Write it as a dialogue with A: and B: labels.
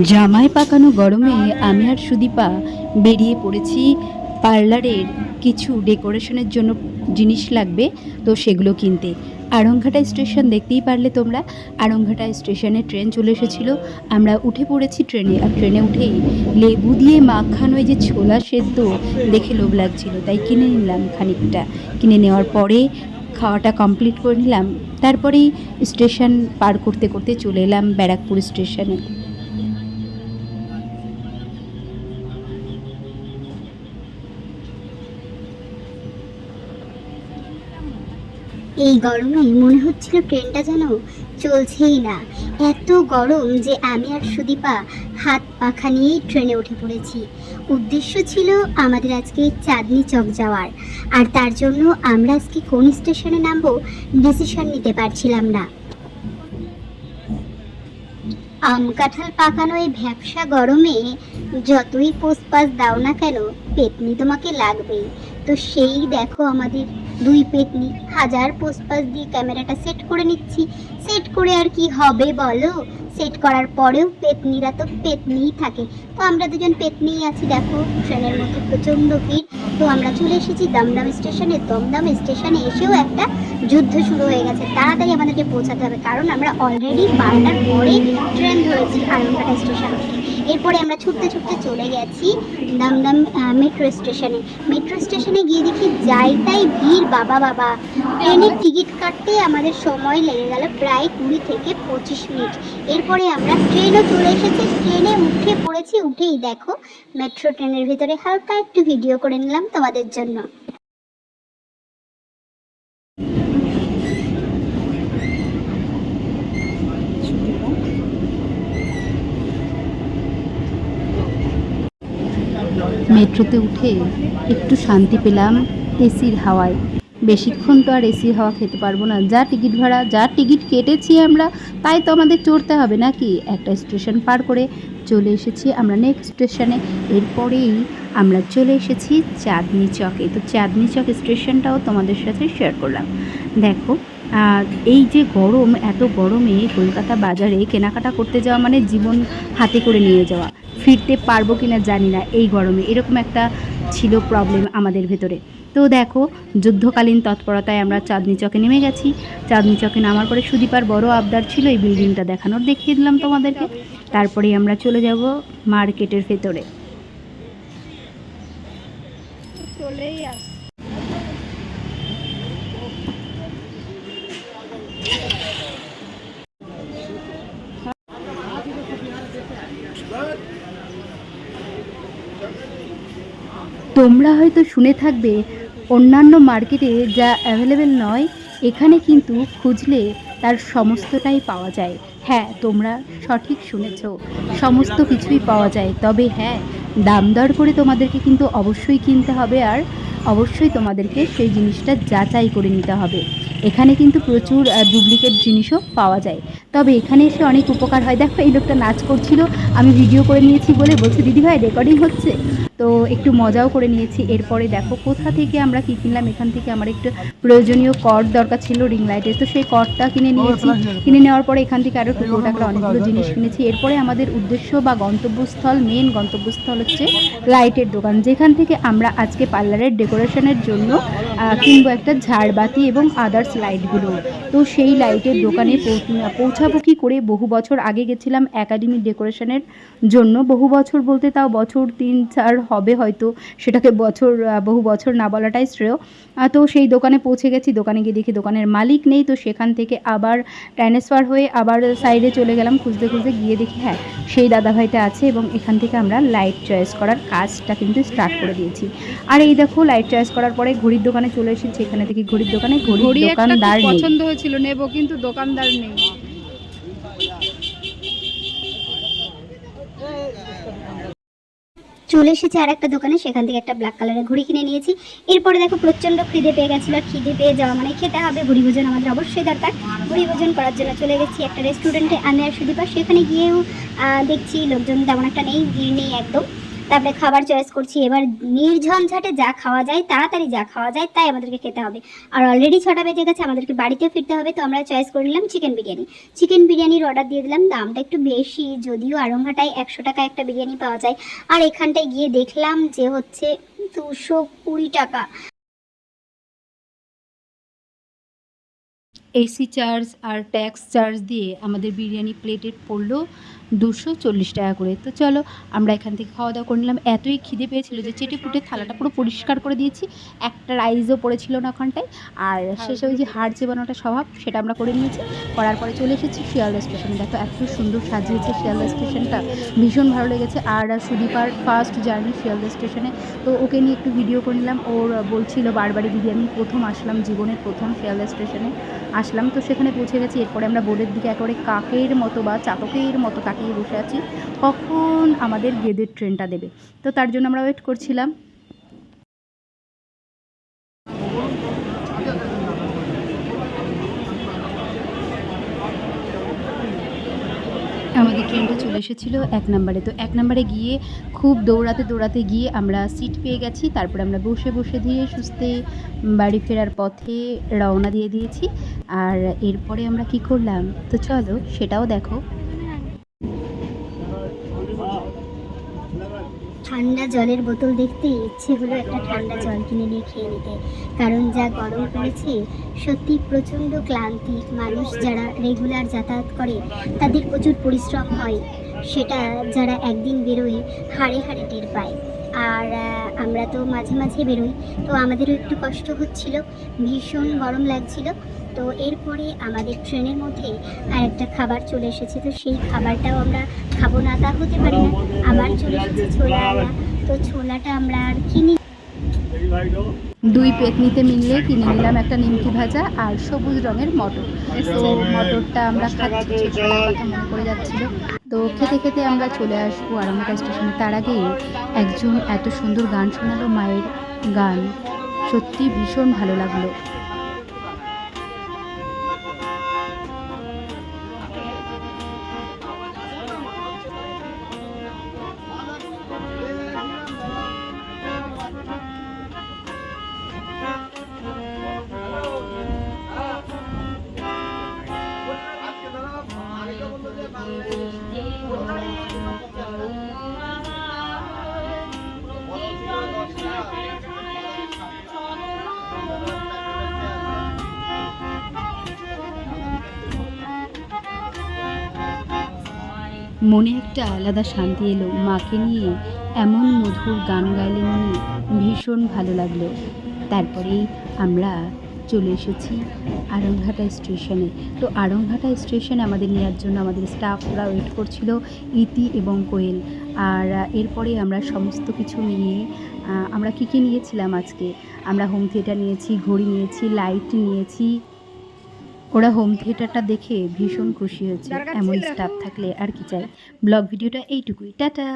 A: জামায় পাকানো গরমে আমি আর সুদীপা বেরিয়ে পড়েছি পার্লারের কিছু ডেকোরেশনের জন্য জিনিস লাগবে, তো সেগুলো কিনতে। আড়ংঘাটা স্টেশন দেখতেই পারলে তোমরা। আড়ংঘাটা স্টেশনে ট্রেন চলে এসেছিলো, আমরা উঠে পড়েছি ট্রেনে। আর ট্রেনে উঠেই লেবু দিয়ে মাখানো ওই যে ছোলা সেদ্ধ দেখে লোভ লাগছিল, তাই কিনে নিলাম খানিকটা। কিনে নেওয়ার পরে খাওয়াটা কমপ্লিট করে নিলাম। তারপরেই স্টেশন পার করতে করতে চলে এলাম ব্যারাকপুর স্টেশনে।
B: এই গরমে মনে হচ্ছিল ট্রেনটা যেন চলছেই না। এত গরম যে আমি আর সুদীপা হাত পাখা নিয়েই ট্রেনে উঠে পড়েছি। উদ্দেশ্য ছিল আমাদের আজকে চাঁদনি চক যাওয়ার, আর তার জন্য আমরা আজকে কোন স্টেশনে নামবো ডিসিশন নিতে পারছিলাম না। আম কাঁঠাল পাকানো এই ভ্যাপসা গরমে যতই পোস্টপাস দাও না কেন, পেতনি তোমাকে লাগবেই। তো সেই দেখো আমাদের দুই পেতনি হাজার পোস্টপাস দিয়ে ক্যামেরাটা সেট করে নিচ্ছি। সেট করে আর কি হবে বলো, সেট করার পরেও পেতনিরা তো পেতনিই থাকে। তো আমরা দুজন পেতনিই আছি। দেখো ট্রেনের মধ্যে প্রচণ্ড ভিড়। তো আমরা চলে এসেছি দমদম স্টেশনে। দমদম স্টেশনে এসেও একটা যুদ্ধ শুরু হয়ে গেছে, তাড়াতাড়ি আমাদেরকে পৌঁছাতে হবে, কারণ আমরা অলরেডি 12টার পরে ট্রেন ধরেছি আড়ংঘাটা স্টেশন থেকে। এরপরে আমরা ছুটতে ছুটতে চলে গেছি দমদম মেট্রো স্টেশনে। মেট্রো স্টেশনে গিয়ে দেখি যাই তাই ভিড়, বাবা বাবা। ট্রেনের টিকিট কাটতে আমাদের সময় লেগে গেল প্রায় 20 থেকে 25 মিনিট। এরপরে আমরা ট্রেনও চলে এসেছি, ট্রেনে উঠে পড়েছি। উঠেই দেখো মেট্রো ট্রেনের ভিতরে হালকা একটু ভিডিও করে নিলাম তোমাদের জন্য।
A: মেট্রোতে উঠে একটু শান্তি পেলাম এসির হাওয়ায়। বেশিক্ষণ তো আর এসির হাওয়া খেতে পারবো না। যা টিকিট ভাড়া, যা টিকিট কেটেছি আমরা, তাই তো আমাদের চড়তে হবে নাকি। একটা স্টেশন পার করে চলে এসেছি আমরা নেক্সট স্টেশনে। এরপরেই আমরা চলে এসেছি চাঁদনি চকে। তো চাঁদনি চক স্টেশনটাও তোমাদের সাথে শেয়ার করলাম। দেখো এই যে গরম, এত গরমে কলকাতা বাজারে কেনাকাটা করতে যাওয়া মানে জীবন হাতে করে নিয়ে যাওয়া। ফিরতে পারবো কিনা জানি না এই গরমে, এরকম একটা ছিল প্রবলেম আমাদের ভেতরে। তো দেখো যুদ্ধকালীন তৎপরতায় আমরা চাঁদনি চকে নেমে গেছি। চাঁদনি চকে নামার পরে সুদীপার বড় আবদার ছিল এই বিল্ডিংটা দেখানোর, দেখিয়ে দিলাম তোমাদেরকে। তারপরেই আমরা চলে যাব মার্কেটের ভেতরে। চলেই আস তোমরা হয়তো শুনে থাকবে অন্যান্য মার্কেটে যা অ্যাভেলেবেল নয়, এখানে কিন্তু খুঁজলে তার সমস্তটাই পাওয়া যায়। হ্যাঁ, তোমরা সঠিক শুনেছ, সমস্ত কিছুই পাওয়া যায়। তবে হ্যাঁ, দাম দর করে তোমাদেরকে কিন্তু অবশ্যই কিনতে হবে, আর অবশ্যই তোমাদেরকে সেই জিনিসটা যাচাই করে নিতে হবে। এখানে কিন্তু প্রচুর ডুপ্লিকেট জিনিসও পাওয়া যায়। তবে এখানে এসে অনেক উপকার হয়। দেখো এই লোকটা নাচ করছিল, আমি ভিডিও করে নিয়েছি বলে বলছে দিদিভাই রেকর্ডিং হচ্ছে, তো একটু মজাও করে নিয়েছি। এরপরে দেখো কোথা থেকে আমরা কী কিনলাম। এখান থেকে আমার একটু প্রয়োজনীয় কর্ড দরকার ছিল রিং লাইটের, তো সেই কর্ডটা কিনে নিয়েছি। কিনে নেওয়ার পরে এখান থেকে আরও টুকরো টাকরা অনেকগুলো জিনিস কিনেছি। এরপরে আমাদের উদ্দেশ্য বা গন্তব্যস্থল, মেন গন্তব্যস্থল হচ্ছে লাইটের দোকান, যেখান থেকে আমরা আজকে পার্লারের ডেকোরেশনের জন্য কিনবো একটা ঝাড়বাতি এবং আদার্স লাইটগুলো। তো সেই লাইটের দোকানে পৌঁছাবো কী করে। বহু বছর আগে গেছিলাম একাডেমি ডেকোরেশনের জন্য। বহু বছর বলতে তাও বছর 3-4 হবে হয়তো, সেটাকে বহু বছর না বলাটাই শ্রেয়। তো সেই দোকানে পৌঁছে গেছি। দোকানে গিয়ে দেখি দোকানের মালিক নেই। তো সেখান থেকে আবার ট্রান্সফার হয়ে আবার সাইডে চলে গেলাম খুঁজতে খুঁজতে, গিয়ে দেখি হ্যাঁ সেই দাদাভাইটা আছে, এবং এখান থেকে আমরা লাইট চয়েস করার কাজটা কিন্তু স্টার্ট করে দিয়েছি। আর এই দেখো লাইট চয়েস করার পরে ঘড়ির দোকানে চলে এসেছি। এখানে দেখি ঘড়ির দোকানে ঘড়ির দোকানদার নেই।
C: পছন্দ হয়েছিল নেব, কিন্তু দোকানদার নেই।
B: চলে এসেছি আর একটা দোকানে, সেখান থেকে একটা ব্ল্যাক কালারের ঘড়ি কিনে নিয়েছি। এরপরে দেখো প্রচণ্ড খিদে পেয়ে গেছিলো। খিদে পেয়ে যাওয়া মানে খেতে হবে, ভুড়ি ভোজন আমাদের অবশ্যই দরকার। ভুড়ি ভোজন করার জন্য চলে গেছি একটা রেস্টুরেন্টে, আমি আর সুদীপা। সেখানে গিয়েও দেখছি লোকজন তেমন একটা নেই, ভিড় নেই একদম। তারপরে খাবার চয়েস করছি। এবার নির্ঝঞ্ঝাটে যা খাওয়া যায়, তাড়াতাড়ি যা খাওয়া যায় তাই আমাদেরকে খেতে হবে। আর অলরেডি 6টা বেজে গেছে, আমাদেরকে বাড়িতে ফিরতে হবে। তো আমরা চয়েস করে নিলাম চিকেন বিরিয়ানি। চিকেন বিরিয়ানির অর্ডার দিয়ে দিলাম। দামটা একটু বেশি, যদিও আড়ংঘাটায় 100 টাকা একটা বিরিয়ানি পাওয়া যায়, আর এখানটায় গিয়ে দেখলাম যে হচ্ছে 220 টাকা।
A: এসি চার্জ আর ট্যাক্স চার্জ দিয়ে আমাদের বিরিয়ানি প্লেটের পড়লো 240 টাকা করে। তো চলো আমরা এখান থেকে খাওয়া দাওয়া করে নিলাম। এতই খিদে পেয়েছিল যে চেটে পুটে থালাটা পুরো পরিষ্কার করে দিয়েছি, একটা রাইসও পড়েছিল না ওখানটায়। আর শেষে ওই যে হাড় চেবানোটা স্বভাব, সেটা আমরা করে নিয়েছি। করার পরে চলে এসেছি শিয়ালদা স্টেশনে। দেখো এত সুন্দর সাজিয়েছে শিয়ালদা স্টেশনটা, ভীষণ ভালো লেগেছে। আর সুদীপার ফার্স্ট জার্নি শিয়ালদা স্টেশনে, তো ওকে নিয়ে একটু ভিডিও করে নিলাম। ওর বলছিল বারবারই দিদি আমি প্রথম আসলাম, জীবনের প্রথম শিয়ালদা স্টেশনে আসলাম। তো সেখানে পৌঁছে গেছি। এরপরে আমরা বোর্ডের দিকে একেবারে কাকের মতো বা চাতকের মতো তাকিয়ে বসে আছি কখন আমাদের গেদের ট্রেনটা দেবে। তো তার জন্য আমরা ওয়েট করছিলাম। আমাদের ট্রেনটা চলে এসেছিলো 1 নম্বরে। তো 1 নম্বরে গিয়ে খুব দৌড়াতে দৌড়াতে গিয়ে আমরা সিট পেয়ে গেছি। তারপরে আমরা বসে বসে ধীরে সুস্থে বাড়ি ফেরার পথে রওনা দিয়ে দিয়েছি। আর এরপরে আমরা কি করলাম তো চলো সেটাও দেখো।
B: ঠান্ডা জলের বোতল দেখতে ইচ্ছে হলো একটা ঠান্ডা জল কিনে নিয়ে খেয়ে নিতে, কারণ যা গরম পড়েছে সত্যি প্রচণ্ড ক্লান্তি। মানুষ যারা রেগুলার যাতায়াত করে তাদের প্রচুর পরিশ্রম হয়, সেটা যারা একদিন বেরোয় হাড়ে হাড়ে টের পায়। আর আমরা তো মাঝে মাঝে বেরোই, তো আমাদেরও একটু কষ্ট হচ্ছিল, ভীষণ গরম লাগছিল। তো এরপরে আমাদের ট্রেনের মধ্যে আর একটা খাবার চলে এসেছে, তো সেই খাবারটাও আমরা খাবো না তা হতে পারে না। আবার চলে এসেছে ছোলা আলা, তো ছোলাটা আমরা আর কিনি।
A: দুই পেতনিতে মিললে কিনে নিলাম একটা নিমকি ভাজা আর সবুজ রঙের মটর। তো মটরটা আমরা খাচ্ছি, ছোটবেলার কথা মনে পড়ে যাচ্ছিল। তো খেতে খেতে আমরা চলে আসবো আরামবাগ স্টেশনে। তার আগে একজন এত সুন্দর গান শোনালো, মায়ের গান, সত্যি ভীষণ ভালো লাগলো। মনে একটা আলাদা শান্তি এলো, মাকে নিয়ে এমন মধুর গান গাইলেন উনি, ভীষণ ভালো লাগলো। তারপরেই আমরা চলে এসেছি আড়ংঘাটা স্টেশনে। তো আড়ংঘাটা স্টেশনে আমাদের নেওয়ার জন্য আমাদের স্টাফরা ওয়েট করছিল, ইতি এবং কোয়েল। আর এরপরে আমরা সমস্ত কিছু নিয়ে আমরা কী কী নিয়েছিলাম আজকে, আমরা হোম থিয়েটার নিয়েছি, ঘড়ি নিয়েছি, লাইট নিয়েছি। ওরা হোম থিয়েটারটা দেখে ভীষণ খুশি হয়েছে। এমন স্টাফ থাকলে আর কি চাই। ব্লগ ভিডিওটা এইটুকুই, টাটা।